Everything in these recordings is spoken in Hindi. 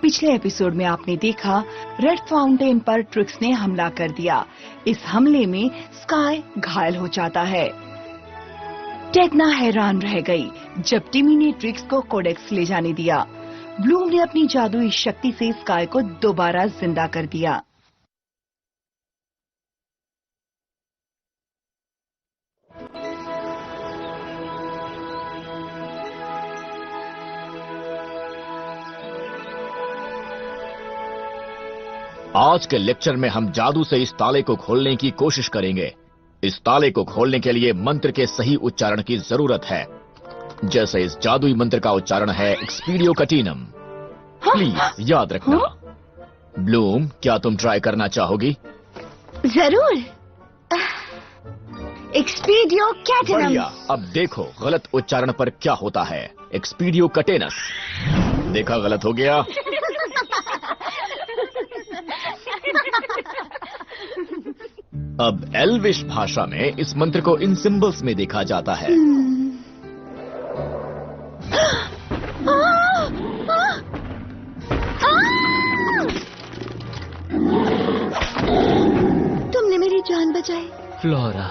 पिछले एपिसोड में आपने देखा रेड फाउंटेन पर ट्रिक्स ने हमला कर दिया। इस हमले में स्काई घायल हो जाता है। टेक्ना हैरान रह गई जब टिमी ने ट्रिक्स को कोडेक्स ले जाने दिया। ब्लूम ने अपनी जादुई शक्ति से स्काई को दोबारा जिंदा कर दिया। आज के लेक्चर में हम जादू से इस ताले को खोलने की कोशिश करेंगे। इस ताले को खोलने के लिए मंत्र के सही उच्चारण की जरूरत है। जैसे इस जादुई मंत्र का उच्चारण है एक्सपीडियो कटीनम। प्लीज याद रखना। ब्लूम, क्या तुम ट्राई करना चाहोगी? जरूर। एक्सपीडियो कैटेनम। बढ़िया। अब देखो गलत उच्चारण पर क्या होता है। एक्सपीडियो कटेनस। देखा, गलत हो गया। अब एल्विश भाषा में इस मंत्र को इन सिंबल्स में देखा जाता है। तुमने मेरी जान बचाई फ्लोरा।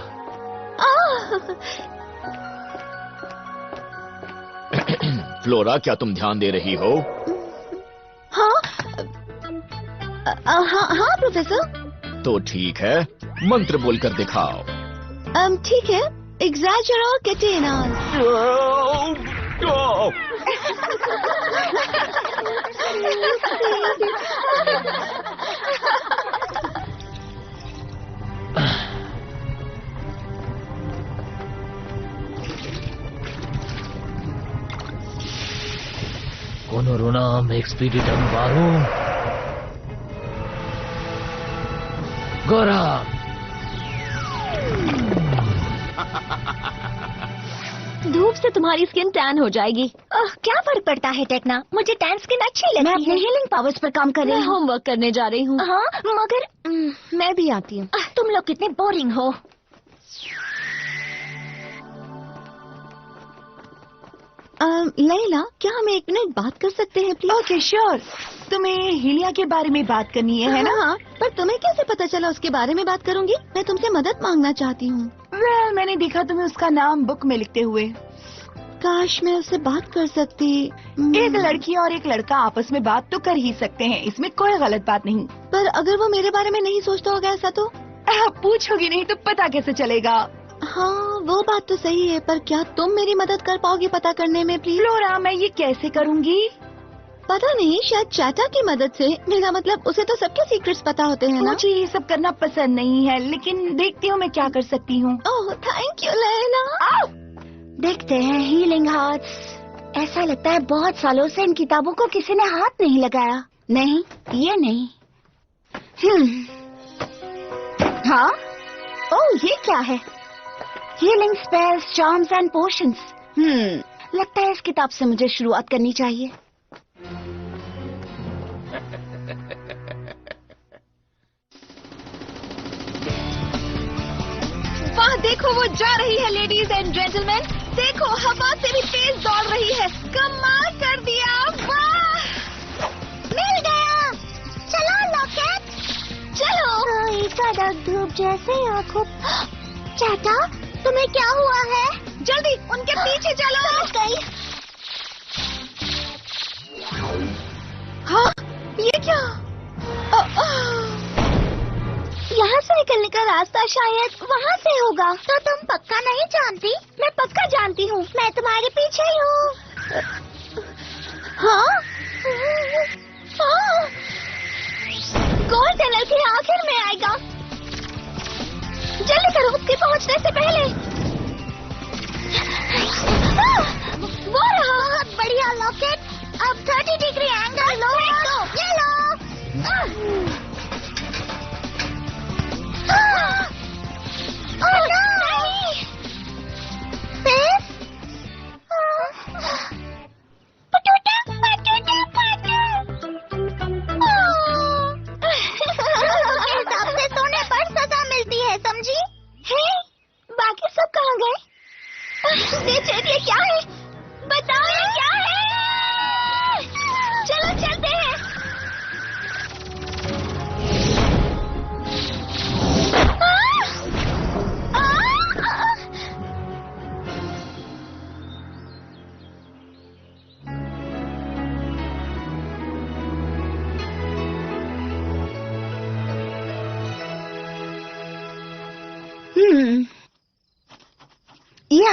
फ्लोरा, क्या तुम ध्यान दे रही हो? हाँ हाँ प्रोफेसर। तो ठीक है, मंत्र बोलकर दिखाओ। ठीक है। एग्जैजरो कैटेनस। कोनोरुनाम एक्सपीडिटम वारुम गोरा। धूप से तुम्हारी स्किन टैन हो जाएगी। क्या फर्क पड़ता है टेक्ना, मुझे टैन स्किन अच्छी लगती है। मैं अपने हीलिंग पावर्स पर काम कर रही हूँ। होमवर्क करने जा रही हूँ। हाँ, मगर मैं भी आती हूँ। तुम लोग कितने बोरिंग हो। लैला, क्या हम एक मिनट बात कर सकते हैं प्लीज? Okay sure. तुम्हें हिलिया के बारे में बात करनी है ना? हाँ, पर तुम्हें कैसे पता चला उसके बारे में बात करूंगी? मैं तुमसे मदद मांगना चाहती हूँ। वेल, मैंने देखा तुम्हें उसका नाम बुक में लिखते हुए। काश मैं उससे बात कर सकती। एक लड़की और एक लड़का आपस में बात तो कर ही सकते हैं, इसमें कोई गलत बात नहीं। पर अगर वो मेरे बारे में नहीं सोचता होगा ऐसा तो? पूछोगी नहीं तो पता कैसे चलेगा? हाँ, वो बात तो सही है, पर क्या तुम मेरी मदद कर पाओगी पता करने में प्लीज? फ्लोरा, मैं ये कैसे करूँगी? पता नहीं, शायद चाचा की मदद से। मेरा मतलब उसे तो सबके सीक्रेट्स पता होते हैं ना? मुझे ये सब करना पसंद नहीं है, लेकिन देखती हूँ मैं क्या कर सकती हूँ। Oh thank you Laila. देखते हैं हीलिंग हार्ट्स। ऐसा लगता है बहुत सालों से इन किताबों को किसी ने हाथ नहीं लगाया। नहीं, ये नहीं। हाँ? ओह, ये क्या है? Healing spells, charms and potions. लगता है इस किताब से मुझे शुरुआत करनी चाहिए। वाह, देखो वो जा रही है लेडीज एंड जेंटलमैन। देखो, हवा से भी तेज दौड़ रही है। कमाल कर दिया। वाह, मिल गया। चलो लॉकेट, चलो। कड़क धूप जैसे आंखों। चाचा, तुम्हें क्या हुआ है? जल्दी उनके पीछे चलो। गई। हाँ, ये क्या? यहाँ से निकलने का रास्ता शायद वहाँ से होगा। तो तुम पक्का नहीं जानती? मैं पक्का जानती हूँ, मैं तुम्हारे पीछे ही हूँ। हाँ? गोल्ड टनल के आखिर में आएगा। जल्दी करो, उसके पहुँचने से पहले। वो रहा। बहुत बढ़िया लॉकेट। अब 30 डिग्री एंगल लो। ये लो। सोने पर सजा मिलती है, समझी? बाकी सब कहाँ गए? ये क्या है? बताओ, ये क्या है? चलो चलते हैं।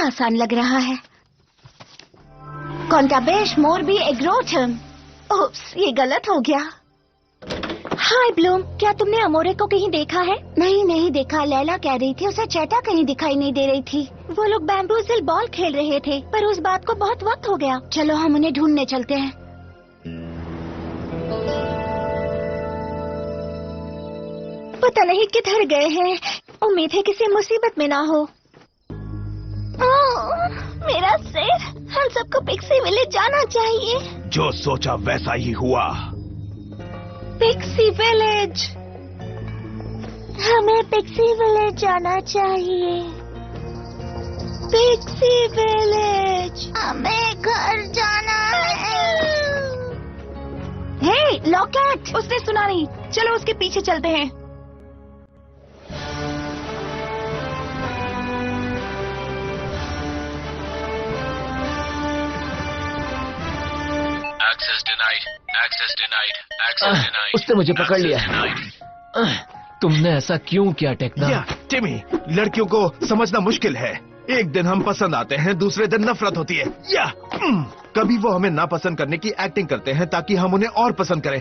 बड़ा आसान लग रहा है। कॉन्टाबेश मोरबी एग्रोटम। ओप्स, ये गलत हो गया। हाय ब्लूम, क्या तुमने अमोरे को कहीं देखा है? नहीं देखा। लैला कह रही थी उसे चेटा कहीं दिखाई नहीं दे रही थी। वो लोग बैम्बूजिल बॉल खेल रहे थे, पर उस बात को बहुत वक्त हो गया। चलो हम उन्हें ढूंढने चलते हैं। पता नहीं किधर गए हैं। उम्मीद है किसी मुसीबत में ना हो। मेरा सिर। हम सबको पिक्सी विलेज जाना चाहिए। जो सोचा वैसा ही हुआ। Pixie village. हमें पिक्सी विलेज जाना चाहिए। Pixie village. हमें घर जाना है। हे लॉकेट, उसने सुना नहीं। चलो उसके पीछे चलते हैं। उसने मुझे पकड़ लिया। तुमने ऐसा क्यों किया टेक्ना? या टिमी, लड़कियों को समझना मुश्किल है। एक दिन हम पसंद आते हैं, दूसरे दिन नफरत होती है। या कभी वो हमें नापसंद करने की एक्टिंग करते हैं ताकि हम उन्हें और पसंद करें।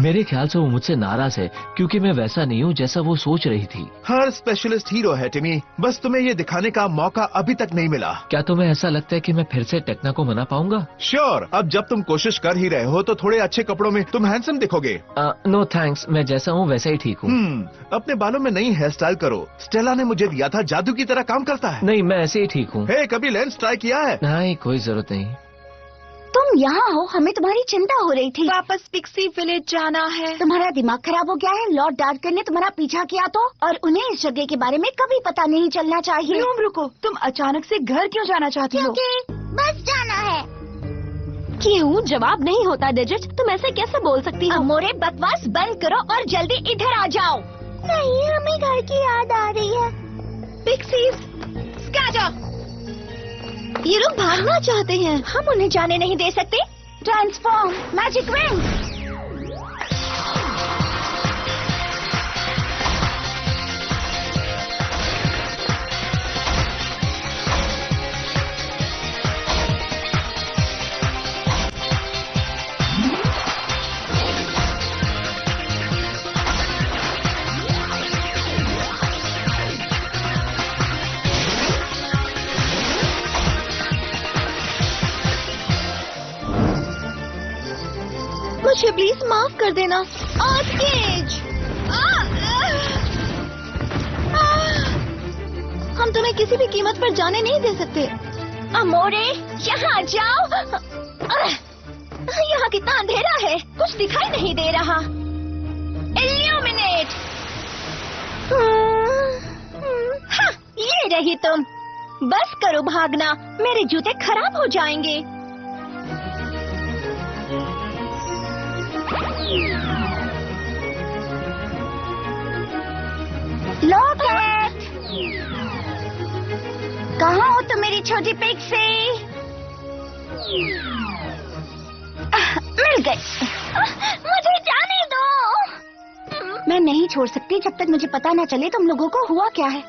मेरे ख्याल से वो मुझसे नाराज है क्योंकि मैं वैसा नहीं हूँ जैसा वो सोच रही थी। हर स्पेशलिस्ट हीरो है टिमी, बस तुम्हें ये दिखाने का मौका अभी तक नहीं मिला। क्या तुम्हें ऐसा लगता है कि मैं फिर से टेक्ना को मना पाऊंगा? श्योर, अब जब तुम कोशिश कर ही रहे हो तो थोड़े अच्छे कपड़ों में तुम हैंडसम दिखोगे। नो थैंक्स, मैं जैसा हूँ वैसा ही ठीक हूँ। अपने बालों में नई हेयर स्टाइल करो। स्टेला ने मुझे दिया था, जादू की तरह काम करता है। नहीं, मैं ऐसे ही ठीक हूँ। हे, कभी लेंस ट्राई किया है? नहीं, कोई जरूरत नहीं। तुम यहाँ हो, हमें तुम्हारी चिंता हो रही थी। वापस पिक्सी विलेज जाना है। तुम्हारा दिमाग खराब हो गया है? लॉर्ड डार्कर ने तुम्हारा पीछा किया तो? और उन्हें इस जगह के बारे में कभी पता नहीं चलना चाहिए। ब्लूम रुको, तुम अचानक से घर क्यों जाना चाहती हो? क्योंकि बस जाना है। क्यों? जवाब नहीं होता डिजिट, तुम ऐसे कैसे बोल सकती हो? अमोरे, बकवास बंद करो और जल्दी इधर आ जाओ। नहीं, हमें घर की याद आ रही है। पिक्सीज, स्कैटर। ये लोग भागना चाहते हैं, हम उन्हें जाने नहीं दे सकते। Transform, magic wing. मुझे प्लीज माफ कर देना। आर्चकेज, हम तुम्हें किसी भी कीमत पर जाने नहीं दे सकते। अमोरे, यहाँ जाओ। यहाँ कितना अंधेरा है, कुछ दिखाई नहीं दे रहा। इल्यूमिनेट। ये रही तुम। बस करो भागना, मेरे जूते खराब हो जाएंगे। लॉकेट, कहाँ हो तुम मेरी छोटी पिक्सी? मिल गई। मुझे जाने दो। मैं नहीं छोड़ सकती जब तक मुझे पता न चले तुम लोगों को हुआ क्या है।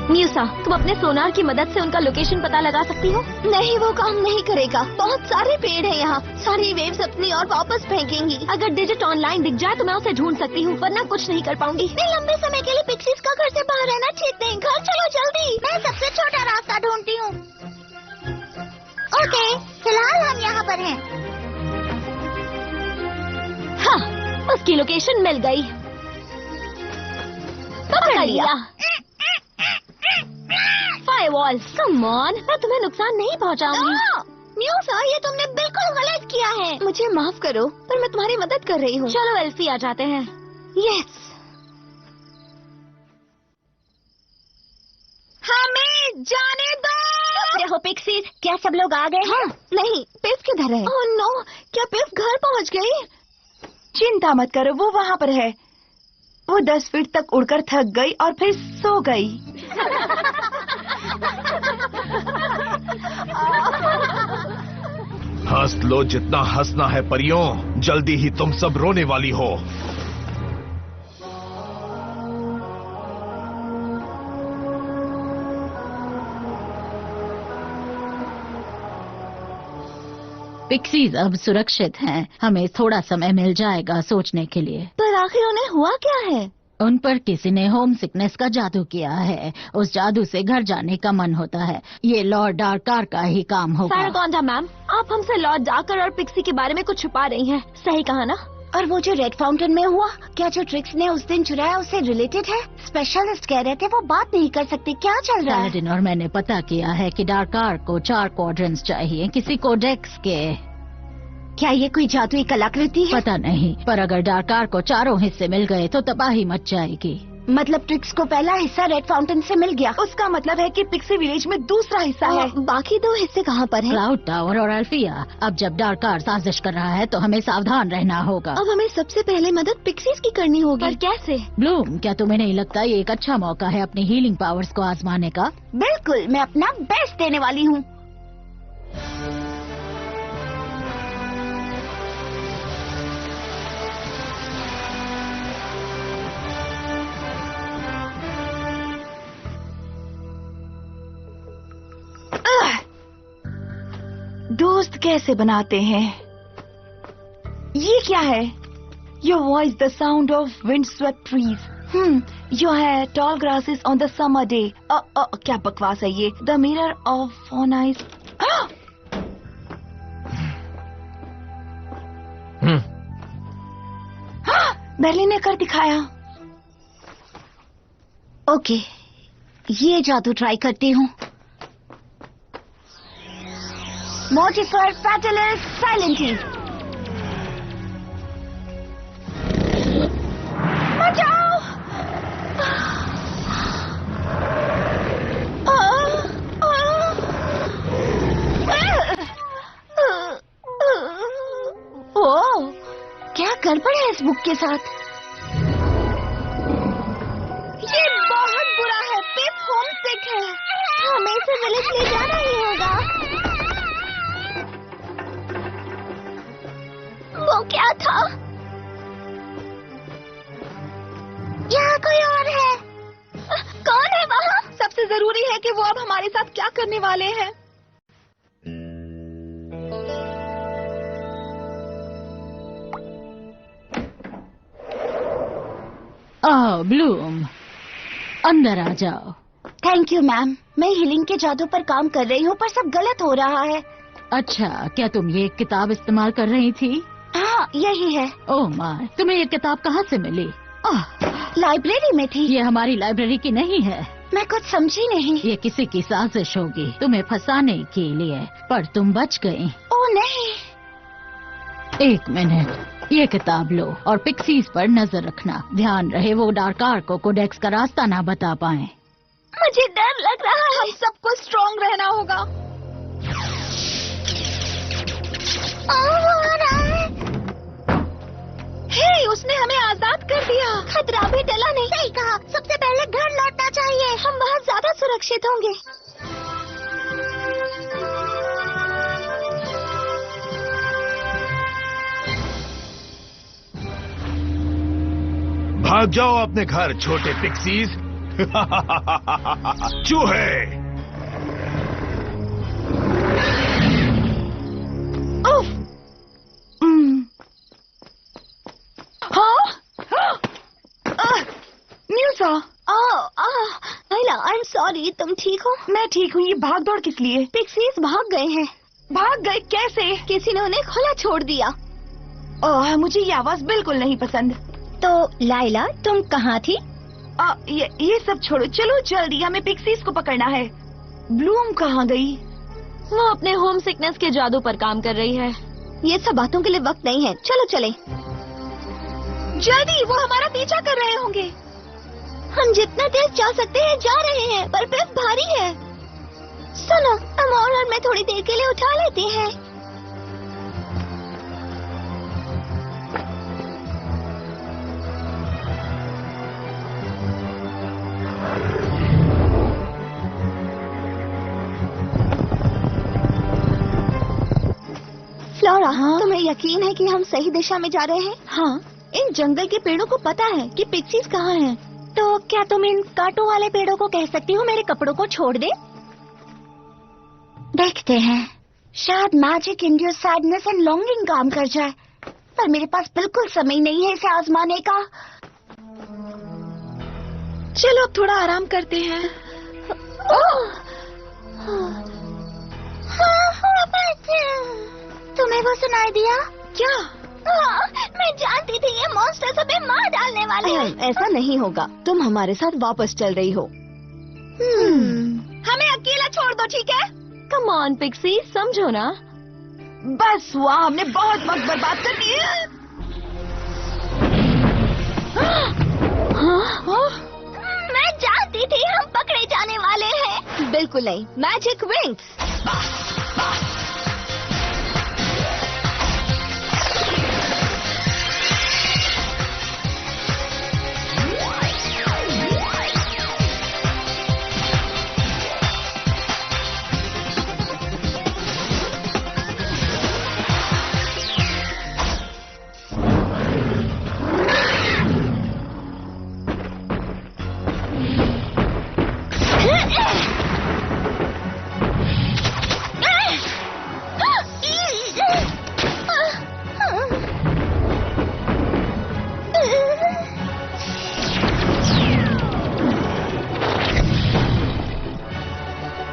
म्यूसा, तुम अपने सोनार की मदद से उनका लोकेशन पता लगा सकती हो? नहीं, वो काम नहीं करेगा। बहुत सारे पेड़ हैं यहाँ, सारी वेव्स अपनी और वापस फेंकेंगी। अगर डिजिट ऑनलाइन दिख जाए तो मैं उसे ढूंढ सकती हूँ, वरना कुछ नहीं कर पाऊंगी। मैं लंबे समय के लिए पिक्सीज का घर से बाहर रहना ठीक नहीं। घर चलो जल्दी, मैं सबसे छोटा रास्ता ढूंढती हूँ। ओके, फिलहाल हम यहाँ पर हैं। हाँ, उसकी लोकेशन मिल गई। पकड़ लिया। फायरवॉल, कम ऑन, मैं तुम्हें नुकसान नहीं पहुंचाऊंगी। म्यूसा, ये तुमने बिल्कुल गलत किया है। मुझे माफ करो, पर मैं तुम्हारी मदद कर रही हूँ। चलो एल्फी, आ जाते हैं। यस, हमें जाने दो। रहो पिक्सीज, क्या सब लोग आ गए? हाँ। नहीं, पिफ किधर है? ओह नो, क्या पिफ घर पहुंच गई? चिंता मत करो, वो वहाँ पर है। वो 10 फीट तक उड़कर थक गई और फिर सो गई। हंस लो जितना हंसना है परियों, जल्दी ही तुम सब रोने वाली हो। पिक्सीज अब सुरक्षित हैं। हमें थोड़ा समय मिल जाएगा सोचने के लिए। पर आखिर उन्हें हुआ क्या है? उन पर किसी ने होम सिकनेस का जादू किया है। उस जादू से घर जाने का मन होता है। ये लॉर्ड डार्कार का ही काम होगा। फैरागोंडा मैम, आप हमसे लॉर्ड डार्कर और पिक्सी के बारे में कुछ छुपा रही हैं। सही कहा ना? और वो जो रेड फाउंटेन में हुआ, क्या जो ट्रिक्स ने उस दिन चुराया उससे रिलेटेड है? स्पेशलिस्ट कह रहे थे वो बात नहीं कर सकते। क्या चल रहा है? पैलेडिन और मैंने पता किया है कि डार्कार को 4 क्वाड्रेंट्स चाहिए, किसी कोडेक्स के। क्या ये कोई जादुई कलाकृति है? पता नहीं, पर अगर डार्कार को 4 हिस्से मिल गए तो तबाही मच जाएगी। मतलब ट्रिक्स को पहला हिस्सा रेड फाउंटेन से मिल गया। उसका मतलब है कि पिक्सी विलेज में दूसरा हिस्सा है। बाकी 2 हिस्से कहाँ पर हैं? क्लाउड टावर और अल्फिया। अब जब डार्कार साजिश कर रहा है तो हमें सावधान रहना होगा। अब हमें सबसे पहले मदद पिक्सीज की करनी होगी। पर कैसे? ब्लूम, क्या तुम्हें नहीं लगता ये एक अच्छा मौका है अपनी हीलिंग पावर्स को आजमाने का? बिल्कुल, मैं अपना बेस्ट देने वाली हूँ। दोस्त कैसे बनाते हैं? ये क्या है? Your voice the sound of windswept trees. Your hair tall grasses on the summer day. क्या बकवास है ये? The mirror of fawn eyes. बेली ने कर दिखाया। ओके, ये जादू ट्राई करती हूँ। Mortifer Fatalis Silently. बचाओ! ओह, क्या गड़बड़ है इस बुक के साथ? ये बहुत बुरा है। पिप होमसिक है। हमें इसे विलेज ले जाना ही होगा। वो क्या था? यहाँ कोई और है। कौन है वहाँ? सबसे जरूरी है कि वो अब हमारे साथ क्या करने वाले हैं। आओ ब्लूम, अंदर आ जाओ। Thank you ma'am. मैं हीलिंग के जादू पर काम कर रही हूँ, पर सब गलत हो रहा है। अच्छा, क्या तुम ये किताब इस्तेमाल कर रही थी? हाँ, यही है। ओह माय, तुम्हें ये किताब कहाँ से मिली? लाइब्रेरी में थी। ये हमारी लाइब्रेरी की नहीं है। मैं कुछ समझी नहीं। ये किसी की साजिश होगी तुम्हें फंसाने के लिए, पर तुम बच गई। ओह नहीं। 1 मिनट, ये किताब लो और पिक्सीज पर नजर रखना। ध्यान रहे वो डार्कार को कोडेक्स का रास्ता ना बता पाए। मुझे डर लग रहा है। हम सबको स्ट्रॉन्ग रहना होगा। हे, उसने हमें आजाद कर दिया। खतरा भी टला नहीं। सही कहा। सबसे पहले घर लौटना चाहिए। हम बहुत ज्यादा सुरक्षित होंगे। भाग जाओ अपने घर छोटे पिक्सीज। चूहे। न्यूसा, लाइला, आई एम सॉरी। तुम ठीक हो? मैं ठीक हूँ। ये भाग दौड़ किस लिए? पिक्सीज भाग गए हैं। भाग गए कैसे? किसी ने उन्हें खुला छोड़ दिया। ओह, मुझे ये आवाज बिल्कुल नहीं पसंद। तो लाइला, तुम कहाँ थी? ये सब छोड़ो, चलो जल्दी, हमें पिक्सीज को पकड़ना है। ब्लूम कहाँ गई? वो अपने होम सिकनेस के जादू पर काम कर रही है। ये सब बातों के लिए वक्त नहीं है। चलो चलें। जल्दी, वो हमारा पीछा कर रहे होंगे। हम जितना तेज जा सकते हैं जा रहे हैं, पर पिप भारी है। सुनो, हम और मैं थोड़ी देर के लिए उठा लेते हैं। फ्लोरा, तुम्हें यकीन है कि हम सही दिशा में जा रहे हैं? हाँ, इन जंगल के पेड़ों को पता है कि पिक्सीज कहाँ हैं। तो क्या तुम इन कांटों वाले पेड़ों को कह सकती हो मेरे कपड़ों को छोड़ दे? देखते हैं। शायद magic induce sadness and longing काम कर जाए, पर मेरे पास बिल्कुल समय नहीं है इसे आजमाने का। चलो अब थोड़ा आराम करते हैं। तुम्हें वो सुनाई दिया क्या? मैं जानती थी ये मॉन्स्टर सब मार डालने वाले हैं। ऐसा नहीं होगा, तुम हमारे साथ वापस चल रही हो। हमें अकेला छोड़ दो, ठीक है? कम ऑन पिक्सी, समझो ना। बस हुआ, हमने बहुत वक्त बर्बाद कर दिया। मैं जानती थी हम पकड़े जाने वाले हैं। बिल्कुल नहीं, मैजिक विंग्स।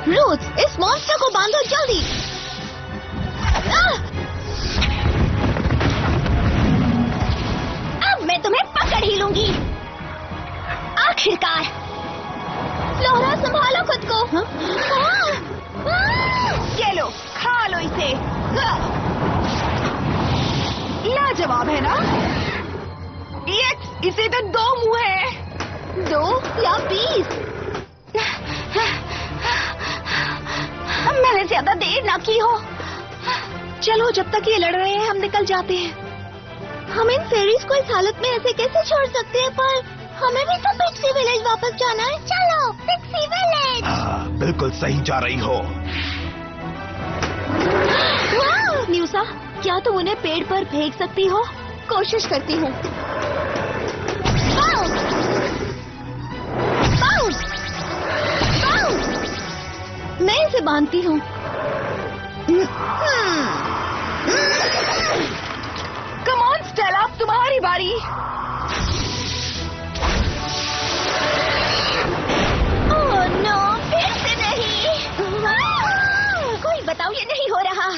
रूट्स, इस मॉन्स्टर को बांधो जल्दी। अब मैं तुम्हें पकड़ ही लूंगी। आखिरकार। फ्लोरा, संभालो खुद को। ये लो, खा लो इसे। लाजवाब है ना? इसे तो 2 मुंह है। 2 या 20? मैंने ज्यादा देर ना की हो। चलो, जब तक ये लड़ रहे हैं हम निकल जाते हैं। हम इन फेरीज को इस हालत में ऐसे कैसे छोड़ सकते हैं? पर हमें भी तो पिक्सी विलेज वापस जाना है। चलो, पिक्सी विलेज। बिल्कुल सही जा रही हो। न्यूसा, क्या तुम उन्हें पेड़ पर फेंक सकती हो? कोशिश करती हूँ। मैं इसे बांधती हूँ। कम ऑन स्टेला, अब तुम्हारी बारी। ओह नो, फिर से नहीं। कोई बताओ, ये नहीं हो रहा।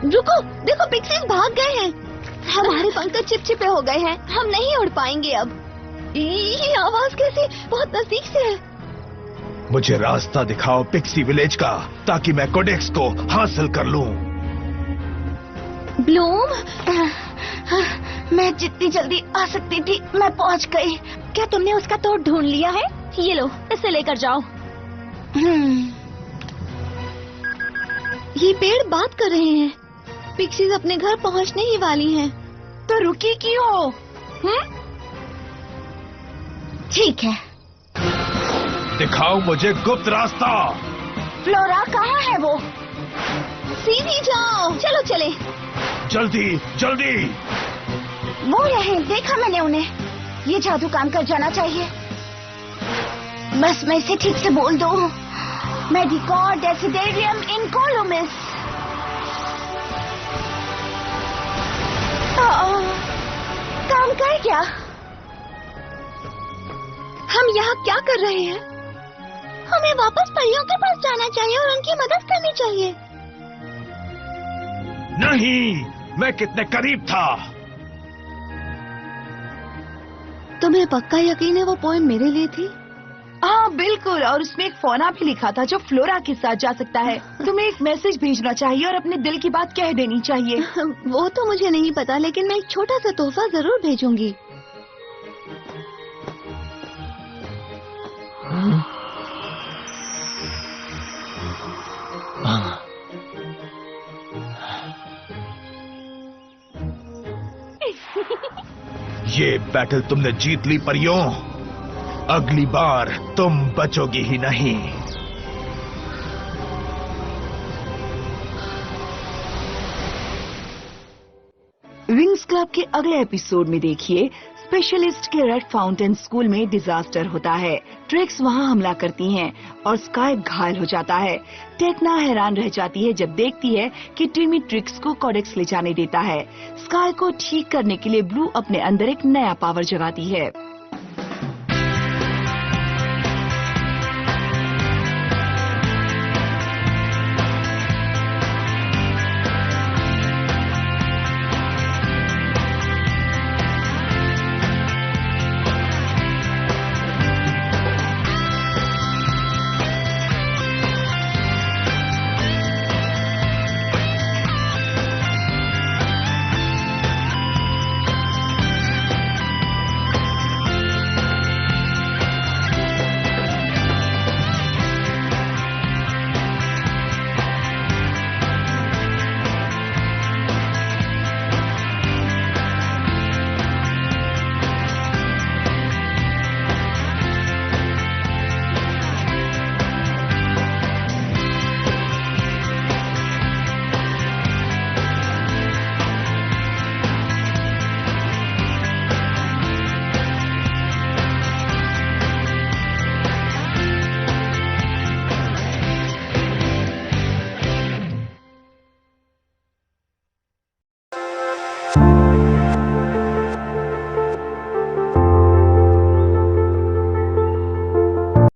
रुको, देखो पिक्सीज भाग गए हैं। हमारे पंख तो चिपचिपे हो गए हैं, हम नहीं उड़ पाएंगे अब। ये आवाज कैसी? बहुत नजदीक से है। मुझे रास्ता दिखाओ पिक्सी विलेज का, ताकि मैं कोडेक्स को हासिल कर लूं। ब्लूम, मैं जितनी जल्दी आ सकती थी मैं पहुंच गई। क्या तुमने उसका तोड़ ढूंढ लिया है? ये लो, इसे लेकर जाओ। ये पेड़ बात कर रहे हैं। पिक्सीज अपने घर पहुंचने ही वाली हैं। तो रुकी क्यों? ठीक है, दिखाओ मुझे गुप्त रास्ता। फ्लोरा, कहाँ है वो? सीधी जाओ। चलो चले। जल्दी जल्दी। वो रहे, देखा मैंने उन्हें। ये जादू काम कर जाना चाहिए। बस मैं इसे ठीक से बोल दूं। मेडिकोर डेसिडेरियम इनकोलुमिस। काम कर क्या? हम यहाँ क्या कर रहे हैं? हमें वापस परियों के पास जाना चाहिए और उनकी मदद करनी चाहिए। नहीं, मैं कितने करीब था। तुम्हें पक्का यकीन है वो पॉइंट मेरे लिए थी? हाँ बिल्कुल, और उसमें एक फोना भी लिखा था जो फ्लोरा के साथ जा सकता है। तुम्हें एक मैसेज भेजना चाहिए और अपने दिल की बात कह देनी चाहिए। वो तो मुझे नहीं पता, लेकिन मैं एक छोटा सा तोहफा जरूर भेजूंगी। ये बैटल तुमने जीत ली परियों। अगली बार तुम बचोगी ही नहीं। विंग्स क्लब के अगले एपिसोड में देखिए स्पेशलिस्ट के रेड फाउंटेन स्कूल में डिजास्टर होता है। ट्रिक्स वहां हमला करती हैं और स्काई घायल हो जाता है। टेक्ना हैरान रह जाती है जब देखती है कि टिमी ट्रिक्स को कोडेक्स ले जाने देता है। स्काई को ठीक करने के लिए ब्लू अपने अंदर एक नया पावर जगाती है।